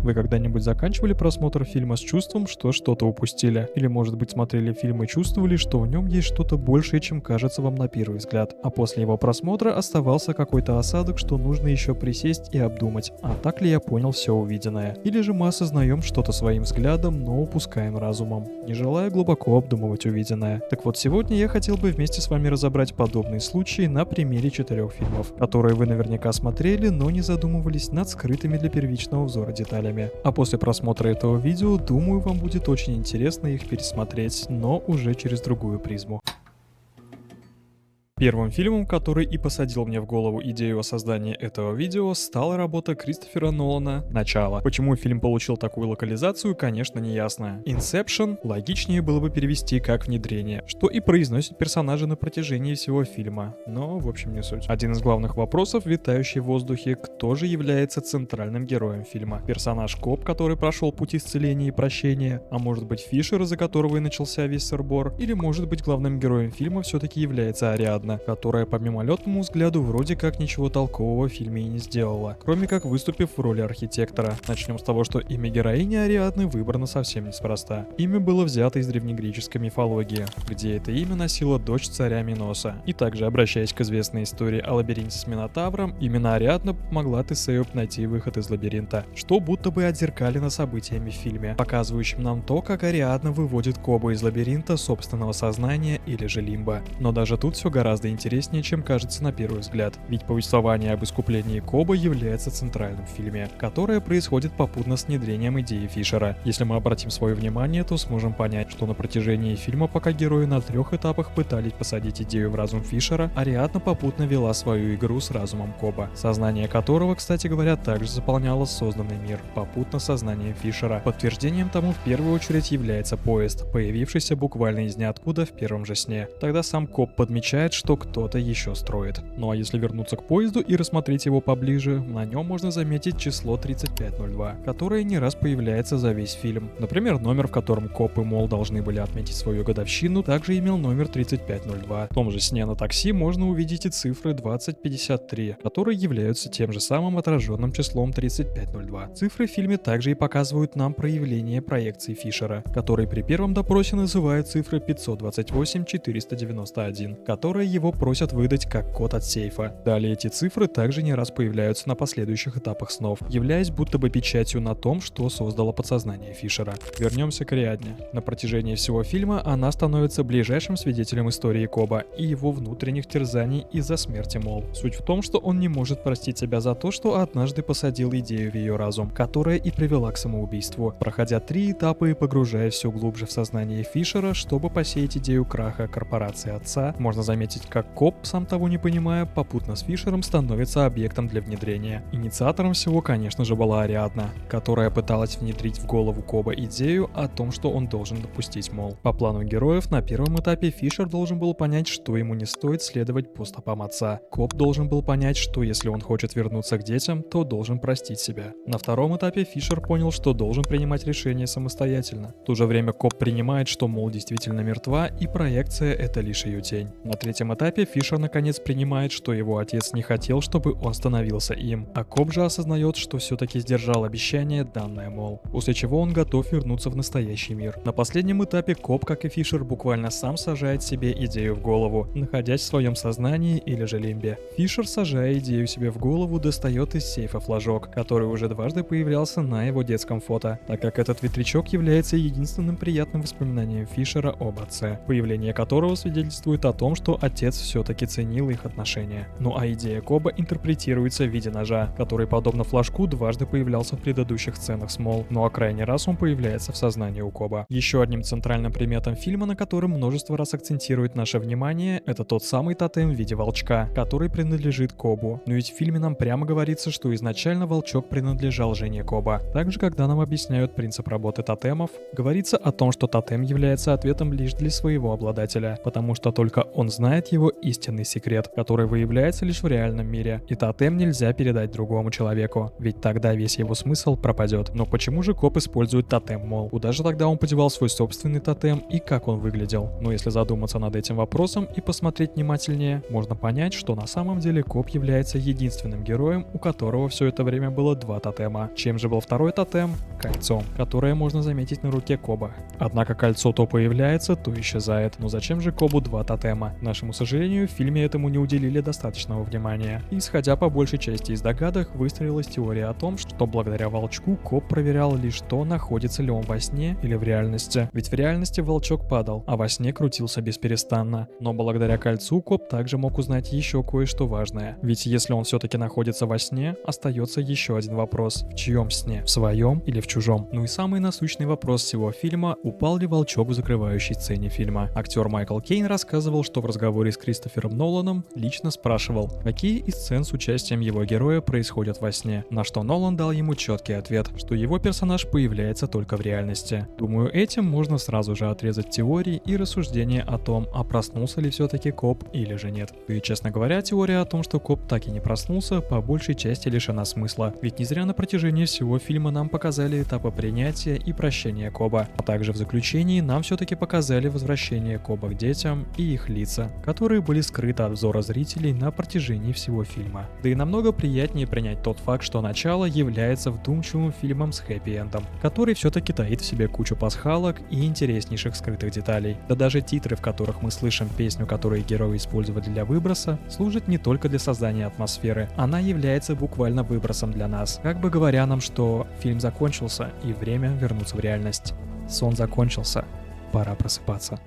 Вы когда-нибудь заканчивали просмотр фильма с чувством, что что-то упустили? Или, может быть, смотрели фильм и чувствовали, что в нем есть что-то большее, чем кажется вам на первый взгляд, а после его просмотра оставался какой-то осадок, что нужно еще присесть и обдумать, а так ли я понял все увиденное? Или же мы осознаем что-то своим взглядом, но упускаем разумом, не желая глубоко обдумывать увиденное? Так вот, сегодня я хотел бы вместе с вами разобрать подобные случаи на примере 4 фильмов, которые вы наверняка смотрели, но не задумывались над скрытыми для первичного взора деталями. А после просмотра этого видео, думаю, вам будет очень интересно их пересмотреть, но уже через другую призму. Первым фильмом, который и посадил мне в голову идею о создании этого видео, стала работа Кристофера Нолана «Начало». Почему фильм получил такую локализацию, конечно, не ясно. Inception логичнее было бы перевести как «внедрение», что и произносит персонажи на протяжении всего фильма, но, в общем, не суть. Один из главных вопросов, витающий в воздухе, кто же является центральным героем фильма? Персонаж Коп, который прошел путь исцеления и прощения, а может быть Фишер, из-за которого и начался весь сыр-бор, или может быть главным героем фильма все-таки является Ариадна, которая по мимолетному взгляду вроде как ничего толкового в фильме и не сделала, кроме как выступив в роли архитектора. Начнем с того, что имя героини Ариадны выбрано совсем неспроста. Имя было взято из древнегреческой мифологии, где это имя носила дочь царя Миноса. И также, обращаясь к известной истории о лабиринте с Минотавром, именно Ариадна помогла Тесею найти выход из лабиринта, что будто бы отзеркалено событиями в фильме, показывающим нам то, как Ариадна выводит Кобу из лабиринта собственного сознания или же лимба. Но даже тут все гораздо интереснее, чем кажется на первый взгляд, ведь повествование об искуплении Коба является центральным в фильме, которое происходит попутно с внедрением идеи Фишера. Если мы обратим свое внимание, то сможем понять, что на протяжении фильма, пока герои на 3 этапах пытались посадить идею в разум Фишера, Ариадна попутно вела свою игру с разумом Коба, сознание которого, кстати говоря, также заполняло созданный мир, попутно с сознанием Фишера. Подтверждением тому в первую очередь является поезд, появившийся буквально из ниоткуда в первом же сне. Тогда сам Коб подмечает, что кто-то еще строит. Ну а если вернуться к поезду и рассмотреть его поближе, на нем можно заметить число 3502, которое не раз появляется за весь фильм. Например, номер, в котором Коб и Мол должны были отметить свою годовщину, также имел номер 3502. В том же сне на такси можно увидеть и цифры 2053, которые являются тем же самым отраженным числом 3502. Цифры в фильме также и показывают нам проявление проекции Фишера, который при первом допросе называет цифры 528-491, которые его просят выдать как код от сейфа. Далее эти цифры также не раз появляются на последующих этапах снов, являясь будто бы печатью на том, что создало подсознание Фишера. Вернемся к Ариадне. На протяжении всего фильма она становится ближайшим свидетелем истории Коба и его внутренних терзаний из-за смерти Мол. Суть в том, что он не может простить себя за то, что однажды посадил идею в ее разум, которая и привела к самоубийству, проходя 3 этапа и погружаясь все глубже в сознание Фишера, чтобы посеять идею краха корпорации отца. Можно заметить, как Коб, сам того не понимая, попутно с Фишером становится объектом для внедрения. Инициатором всего, конечно же, была Ариадна, которая пыталась внедрить в голову Коба идею о том, что он должен допустить Мол. По плану героев, на первом этапе Фишер должен был понять, что ему не стоит следовать по стопам отца. Коб должен был понять, что если он хочет вернуться к детям, то должен простить себя. На втором этапе Фишер понял, что должен принимать решения самостоятельно. В то же время Коб принимает, что Мол действительно мертва, и проекция — это лишь ее тень. На третьем этапе Фишер наконец принимает, что его отец не хотел, чтобы он становился им, а Коб же осознает, что все-таки сдержал обещание, данное Мол, после чего он готов вернуться в настоящий мир. На последнем этапе Коб, как и Фишер, буквально сам сажает себе идею в голову, находясь в своем сознании или же лимбе. Фишер, сажая идею себе в голову, достает из сейфа флажок, который уже дважды появлялся на его детском фото, так как этот ветрячок является единственным приятным воспоминанием Фишера об отце, появление которого свидетельствует о том, что отец все-таки ценил их отношения. Ну а идея Коба интерпретируется в виде ножа, который, подобно флажку, дважды появлялся в предыдущих сценах с Мол, ну а крайний раз он появляется в сознании у Коба. Еще одним центральным приметом фильма, на котором множество раз акцентирует наше внимание, это тот самый тотем в виде волчка, который принадлежит Кобу. Но ведь в фильме нам прямо говорится, что изначально волчок принадлежал жене Коба. Также, когда нам объясняют принцип работы тотемов, говорится о том, что тотем является ответом лишь для своего обладателя, потому что только он знает его истинный секрет, который выявляется лишь в реальном мире, и тотем нельзя передать другому человеку, ведь тогда весь его смысл пропадет. Но почему же коп использует тотем, мол? Куда же тогда он подевал свой собственный тотем и как он выглядел? Но если задуматься над этим вопросом и посмотреть внимательнее, можно понять, что на самом деле коп является единственным героем, у которого все это время было два тотема. Чем же был второй тотем? Кольцом, которое можно заметить на руке коба. Однако кольцо то появляется, то исчезает. Но зачем же кобу два тотема? К нашему сожалению, в фильме этому не уделили достаточного внимания. И, исходя по большей части из догадок, выстроилась теория о том, что благодаря волчку коп проверял лишь то, находится ли он во сне или в реальности. Ведь в реальности волчок падал, а во сне крутился бесперестанно. Но благодаря кольцу коп также мог узнать еще кое-что важное. Ведь если он все-таки находится во сне, остается еще один вопрос. В чьем сне? В своем или в чужом? Ну и самый насущный вопрос всего фильма: упал ли волчок в закрывающей сцене фильма? Актер Майкл Кейн рассказывал, что в разговоре с Кристофером Ноланом лично спрашивал, какие из сцен с участием его героя происходят во сне, на что Нолан дал ему четкий ответ, что его персонаж появляется только в реальности. Думаю, этим можно сразу же отрезать теории и рассуждения о том, а проснулся ли все-таки коп или же нет. И, честно говоря, теория о том, что коп так и не проснулся, по большей части лишена смысла, ведь не зря на протяжении всего фильма нам показали этапы принятия и прощения коба, а также в заключении нам все-таки показали возвращение коба к детям и их лица, которые были скрыты от взора зрителей на протяжении всего фильма. Да и намного приятнее принять тот факт, что начало является вдумчивым фильмом с хэппи-эндом, который все-таки таит в себе кучу пасхалок и интереснейших скрытых деталей. Да даже титры, в которых мы слышим песню, которую герои использовали для выброса, служат не только для создания атмосферы, она является буквально выбросом для нас, как бы говоря нам, что фильм закончился и время вернуться в реальность. Сон закончился, пора просыпаться.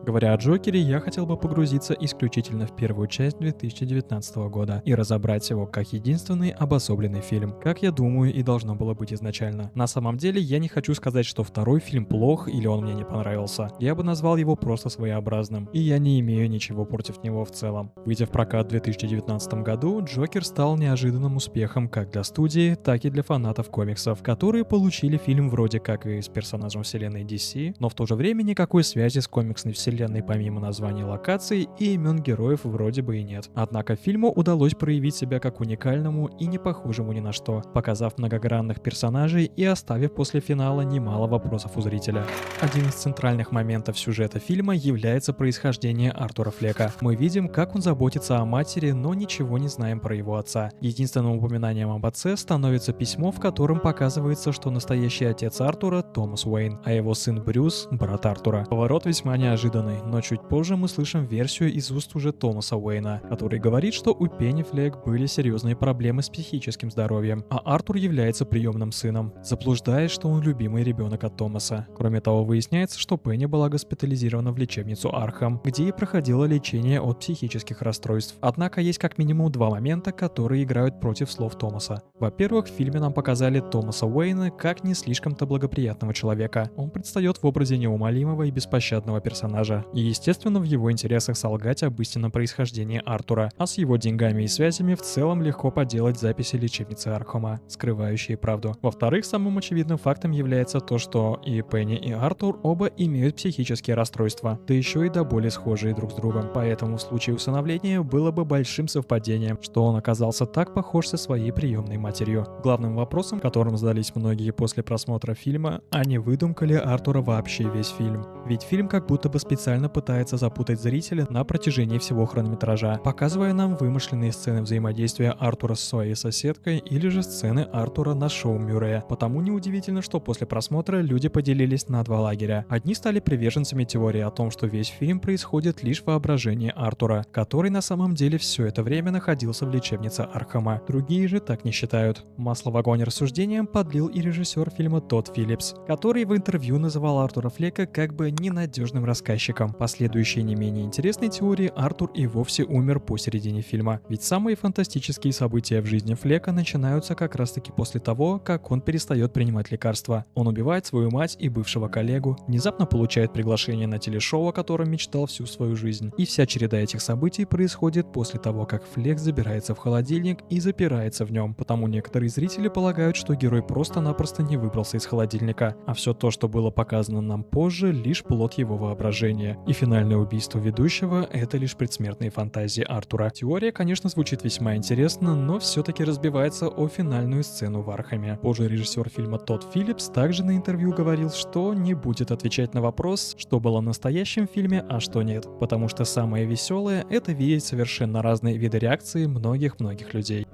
Говоря о Джокере, я хотел бы погрузиться исключительно в первую часть 2019 года и разобрать его как единственный обособленный фильм, как я думаю и должно было быть изначально. На самом деле, я не хочу сказать, что второй фильм плох или он мне не понравился. Я бы назвал его просто своеобразным, и я не имею ничего против него в целом. Выйдя в прокат в 2019 году, Джокер стал неожиданным успехом как для студии, так и для фанатов комиксов, которые получили фильм вроде как и с персонажем вселенной DC, но в то же время никакой связи с комиксной вселенной помимо названий локаций и имен героев вроде бы и нет. Однако фильму удалось проявить себя как уникальному и не похожему ни на что, показав многогранных персонажей и оставив после финала немало вопросов у зрителя. Один из центральных моментов сюжета фильма является происхождение Артура Флека. Мы видим, как он заботится о матери, но ничего не знаем про его отца. Единственным упоминанием об отце становится письмо, в котором показывается, что настоящий отец Артура — Томас Уэйн, а его сын Брюс — брат Артура. Поворот весьма неожиданный, но чуть позже мы слышим версию из уст уже Томаса Уэйна, который говорит, что у Пенни Флек были серьезные проблемы с психическим здоровьем, а Артур является приемным сыном, заблуждаясь, что он любимый ребенок от Томаса. Кроме того, выясняется, что Пенни была госпитализирована в лечебницу Архам, где и проходила лечение от психических расстройств. Однако есть как минимум два момента, которые играют против слов Томаса. Во-первых, в фильме нам показали Томаса Уэйна как не слишком-то благоприятного человека. Он предстает в образе неумолимого и беспощадного персонажа. И, естественно, в его интересах солгать об истинном происхождении Артура, а с его деньгами и связями в целом легко подделать записи лечебницы Архама, скрывающие правду. Во-вторых, самым очевидным фактом является то, что и Пенни, и Артур оба имеют психические расстройства, да еще и до боли схожие друг с другом. Поэтому в случае усыновления было бы большим совпадением, что он оказался так похож со своей приемной матерью. Главным вопросом, которым задались многие после просмотра фильма, а не выдумка ли Артура вообще весь фильм? Ведь фильм как будто бы специально пытается запутать зрителя на протяжении всего хронометража, показывая нам вымышленные сцены взаимодействия Артура с своей соседкой или же сцены Артура на шоу Мюррея. Потому неудивительно, что после просмотра люди поделились на два лагеря. Одни стали приверженцами теории о том, что весь фильм происходит лишь в воображении Артура, который на самом деле все это время находился в лечебнице Архама. Другие же так не считают. Масло в огонь рассуждениям подлил и режиссер фильма Тодд Филлипс, который в интервью называл Артура Флека как бы ненадежным рассказчиком рассказчиком. Последующие не менее интересные теории, Артур и вовсе умер посередине фильма. Ведь самые фантастические события в жизни Флека начинаются как раз таки после того, как он перестает принимать лекарства. Он убивает свою мать и бывшего коллегу, внезапно получает приглашение на телешоу, о котором мечтал всю свою жизнь. И вся череда этих событий происходит после того, как Флек забирается в холодильник и запирается в нем. Потому некоторые зрители полагают, что герой просто-напросто не выбрался из холодильника, а все то, что было показано нам позже, лишь плод его воображения. И финальное убийство ведущего — это лишь предсмертные фантазии Артура. Теория, конечно, звучит весьма интересно, но все-таки разбивается о финальную сцену в Архаме. Позже режиссер фильма Тодд Филлипс также на интервью говорил, что не будет отвечать на вопрос, что было в настоящем фильме, а что нет. Потому что самое веселое — это видеть совершенно разные виды реакции многих-многих людей.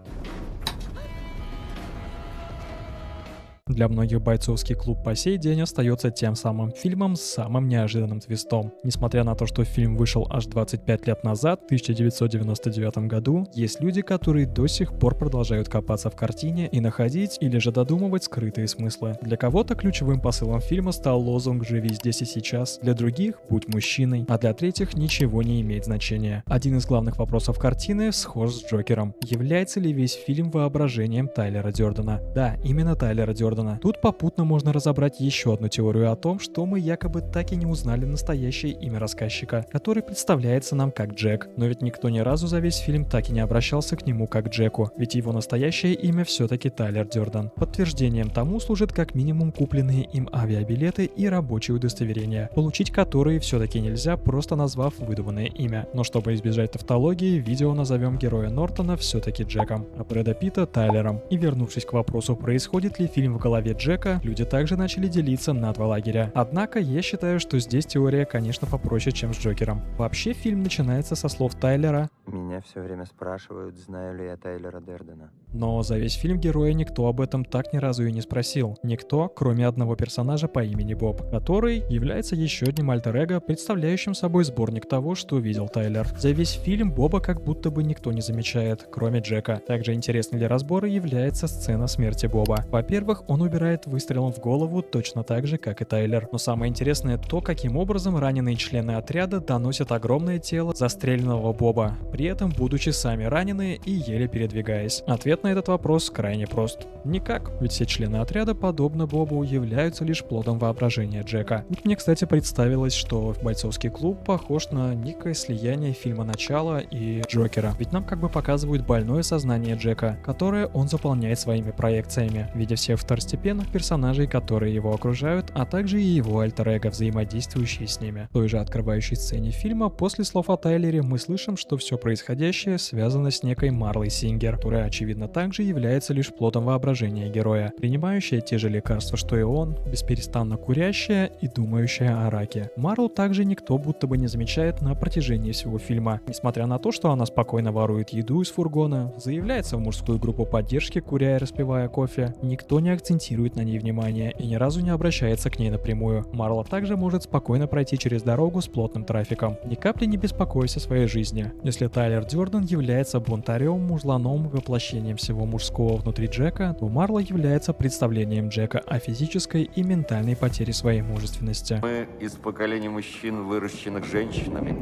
Для многих «Бойцовский клуб» по сей день остается тем самым фильмом с самым неожиданным твистом. Несмотря на то, что фильм вышел аж 25 лет назад, в 1999 году, есть люди, которые до сих пор продолжают копаться в картине и находить или же додумывать скрытые смыслы. Для кого-то ключевым посылом фильма стал лозунг «Живи здесь и сейчас», для других «Будь мужчиной», а для третьих ничего не имеет значения. Один из главных вопросов картины схож с Джокером. Является ли весь фильм воображением Тайлера Дёрдена? Да, именно Тайлера Дёрдена. Тут попутно можно разобрать еще одну теорию о том, что мы якобы так и не узнали настоящее имя рассказчика, который представляется нам как Джек. Но ведь никто ни разу за весь фильм так и не обращался к нему как к Джеку, ведь его настоящее имя все-таки Тайлер Дёрден. Подтверждением тому служат как минимум купленные им авиабилеты и рабочие удостоверения, получить которые все-таки нельзя, просто назвав выдуманное имя. Но чтобы избежать тавтологии, видео назовем героя Нортона все-таки Джеком, а Брэда Питта Тайлером. И вернувшись к вопросу, происходит ли фильм в голове Джека, люди также начали делиться на два лагеря. Однако я считаю, что здесь теория, конечно, попроще, чем с Джокером. Вообще фильм начинается со слов Тайлера: «Меня все время спрашивают, знаю ли я Тайлера Дердена». Но за весь фильм героя никто об этом так ни разу и не спросил. Никто, кроме одного персонажа по имени Боб, который является еще одним альтер-эго, представляющим собой сборник того, что видел Тайлер. За весь фильм Боба как будто бы никто не замечает, кроме Джека. Также интересной для разбора является сцена смерти Боба. Во-первых, он убирает выстрелом в голову точно так же, как и Тайлер. Но самое интересное то, каким образом раненые члены отряда доносят огромное тело застреленного Боба, при этом будучи сами раненые и еле передвигаясь. Ответ на этот вопрос крайне прост. Никак, ведь все члены отряда, подобно Бобу, являются лишь плодом воображения Джека. Тут мне, кстати, представилось, что «Бойцовский клуб» похож на некое слияние фильма «Начало» и Джокера. Ведь нам как бы показывают больное сознание Джека, которое он заполняет своими проекциями, видя всех второстепенных персонажей, которые его окружают, а также и его альтер-эго, взаимодействующие с ними. В той же открывающей сцене фильма после слов о Тайлере мы слышим, что все происходящее связано с некой Марлой Сингер, которая, очевидно, также является лишь плодом воображения героя, принимающая те же лекарства, что и он, бесперестанно курящая и думающая о раке. Марлу также никто будто бы не замечает на протяжении всего фильма. Несмотря на то, что она спокойно ворует еду из фургона, заявляется в мужскую группу поддержки, куря и распивая кофе, никто не акцентирует на ней внимание и ни разу не обращается к ней напрямую. Марла также может спокойно пройти через дорогу с плотным трафиком, ни капли не беспокоясь о своей жизни. Если Тайлер Дёрден является бунтарем, мужланом, воплощением всего мужского внутри Джека, то Марла является представлением Джека о физической и ментальной потере своей мужественности. Мы из поколения мужчин, выращенных женщинами.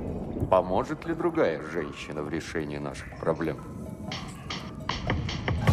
Поможет ли другая женщина в решении наших проблем?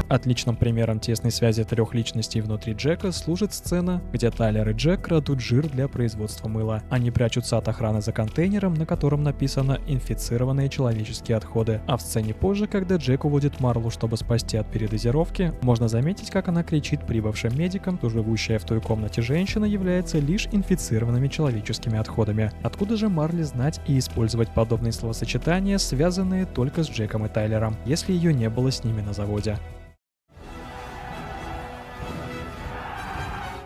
Отличным примером тесной связи трех личностей внутри Джека служит сцена, где Тайлер и Джек крадут жир для производства мыла. Они прячутся от охраны за контейнером, на котором написано «инфицированные человеческие отходы». А в сцене позже, когда Джек уводит Марлу, чтобы спасти от передозировки, можно заметить, как она кричит прибывшим медикам, что живущая в той комнате женщина является лишь инфицированными человеческими отходами. Откуда же Марле знать и использовать подобные словосочетания, связанные только с Джеком и Тайлером, если ее не было с ними на заводе?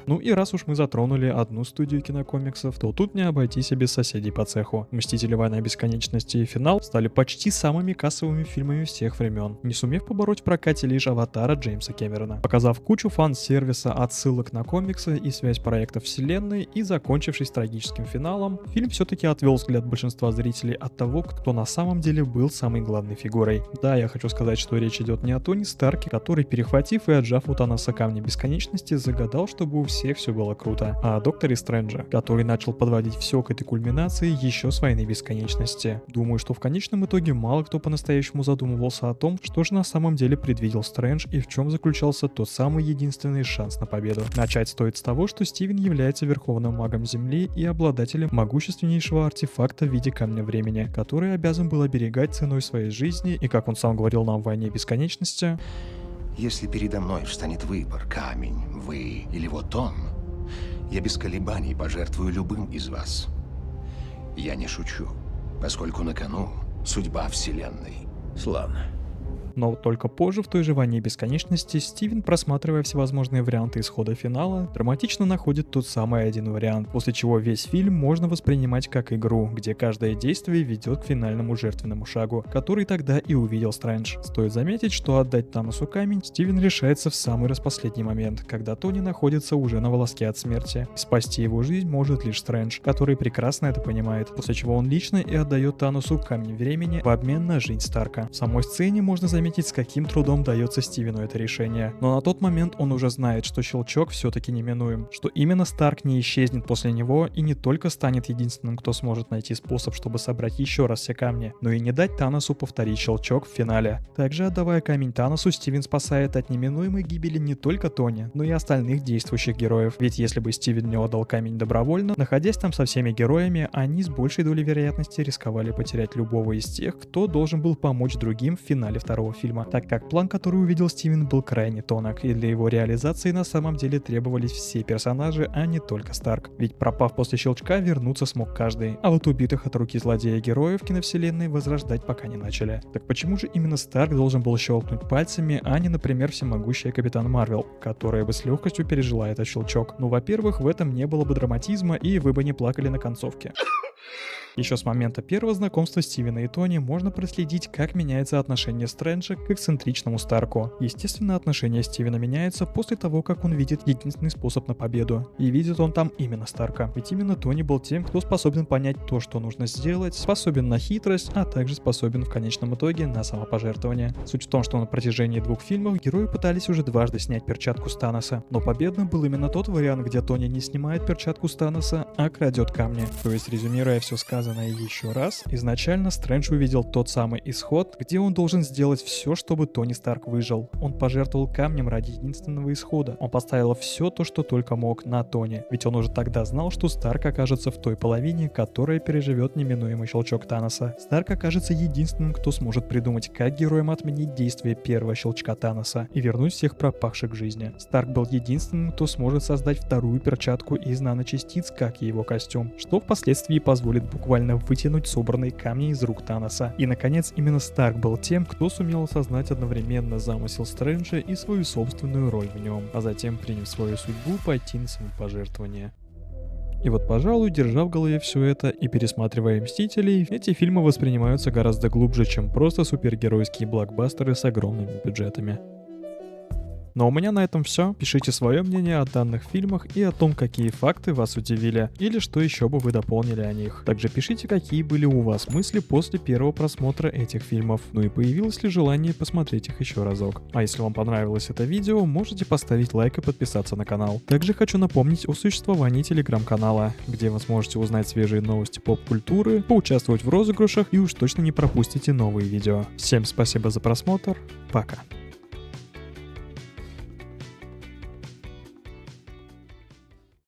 Ну и раз уж мы затронули одну студию кинокомиксов, то тут не обойтись и без соседей по цеху. «Мстители. Война бесконечности» и «Финал» стали почти самыми кассовыми фильмами всех времен, не сумев побороть в прокате лишь «Аватара» Джеймса Кэмерона. Показав кучу фан-сервиса, отсылок на комиксы и связь проектов вселенной и закончившись трагическим финалом, фильм все-таки отвел взгляд большинства зрителей от того, кто на самом деле был самой главной фигурой. Да, я хочу сказать, что речь идет не о Тони Старке, который, перехватив и отжав у Таноса камни бесконечности, загадал, чтобы у всех все было круто. А о Докторе Стрэнджа, который начал подводить все к этой кульминации еще с Войны Бесконечности. Думаю, что в конечном итоге мало кто по-настоящему задумывался о том, что же на самом деле предвидел Стрэндж и в чем заключался тот самый единственный шанс на победу. Начать стоит с того, что Стивен является верховным магом Земли и обладателем могущественнейшего артефакта в виде камня времени, который обязан был оберегать ценой своей жизни, и как он сам говорил нам в Войне Бесконечности: если передо мной встанет выбор, камень, вы или вот он, я без колебаний пожертвую любым из вас. Я не шучу, поскольку на кону судьба Вселенной. Славно. Но только позже, в той же Войне Бесконечности, Стивен, просматривая всевозможные варианты исхода финала, драматично находит тот самый один вариант, после чего весь фильм можно воспринимать как игру, где каждое действие ведет к финальному жертвенному шагу, который тогда и увидел Стрэндж. Стоит заметить, что отдать Таносу камень Стивен решается в самый распоследний момент, когда Тони находится уже на волоске от смерти. Спасти его жизнь может лишь Стрэндж, который прекрасно это понимает, после чего он лично и отдает Таносу камень времени в обмен на жизнь Старка. В самой сцене можно заметить, с каким трудом дается Стивену это решение. Но на тот момент он уже знает, что щелчок все-таки неминуем, что именно Старк не исчезнет после него и не только станет единственным, кто сможет найти способ, чтобы собрать еще раз все камни, но и не дать Таносу повторить щелчок в финале. Также, отдавая камень Таносу, Стивен спасает от неминуемой гибели не только Тони, но и остальных действующих героев. Ведь если бы Стивен не отдал камень добровольно, находясь там со всеми героями, они с большей долей вероятности рисковали потерять любого из тех, кто должен был помочь другим в финале второго фильма, так как план, который увидел Стивен, был крайне тонок, и для его реализации на самом деле требовались все персонажи, а не только Старк. Ведь пропав после щелчка, вернуться смог каждый, а вот убитых от руки злодея героев киновселенной возрождать пока не начали. Так почему же именно Старк должен был щелкнуть пальцами, а не, например, всемогущая Капитан Марвел, которая бы с легкостью пережила этот щелчок? Ну, во-первых, в этом не было бы драматизма, и вы бы не плакали на концовке. Еще с момента первого знакомства Стивена и Тони можно проследить, как меняется отношение Стрэнджа к эксцентричному Старку. Естественно, отношение Стивена меняется после того, как он видит единственный способ на победу. И видит он там именно Старка. Ведь именно Тони был тем, кто способен понять то, что нужно сделать, способен на хитрость, а также способен в конечном итоге на самопожертвование. Суть в том, что на протяжении двух фильмов герои пытались уже дважды снять перчатку с Таноса. Но победным был именно тот вариант, где Тони не снимает перчатку с Таноса, а крадет камни. То есть, резюмируя все сказанное еще раз, изначально Стрэндж увидел тот самый исход, где он должен сделать все, чтобы Тони Старк выжил. Он пожертвовал камнем ради единственного исхода. Он поставил все то, что только мог, на Тони. Ведь он уже тогда знал, что Старк окажется в той половине, которая переживет неминуемый щелчок Таноса. Старк окажется единственным, кто сможет придумать, как героям отменить действие первого щелчка Таноса и вернуть всех пропавших к жизни. Старк был единственным, кто сможет создать вторую перчатку из наночастиц, как и его костюм, что впоследствии позволит буквально вытянуть собранные камни из рук Таноса. И, наконец, именно Старк был тем, кто сумел осознать одновременно замысел Стрэнджа и свою собственную роль в нем, а затем, приняв свою судьбу, пойти на самопожертвование. И вот, пожалуй, держа в голове все это и пересматривая «Мстителей», эти фильмы воспринимаются гораздо глубже, чем просто супергеройские блокбастеры с огромными бюджетами. Но у меня на этом все. Пишите свое мнение о данных фильмах и о том, какие факты вас удивили, или что еще бы вы дополнили о них. Также пишите, какие были у вас мысли после первого просмотра этих фильмов, ну и появилось ли желание посмотреть их еще разок. А если вам понравилось это видео, можете поставить лайк и подписаться на канал. Также хочу напомнить о существовании телеграм-канала, где вы сможете узнать свежие новости поп-культуры, поучаствовать в розыгрышах и уж точно не пропустите новые видео. Всем спасибо за просмотр, пока.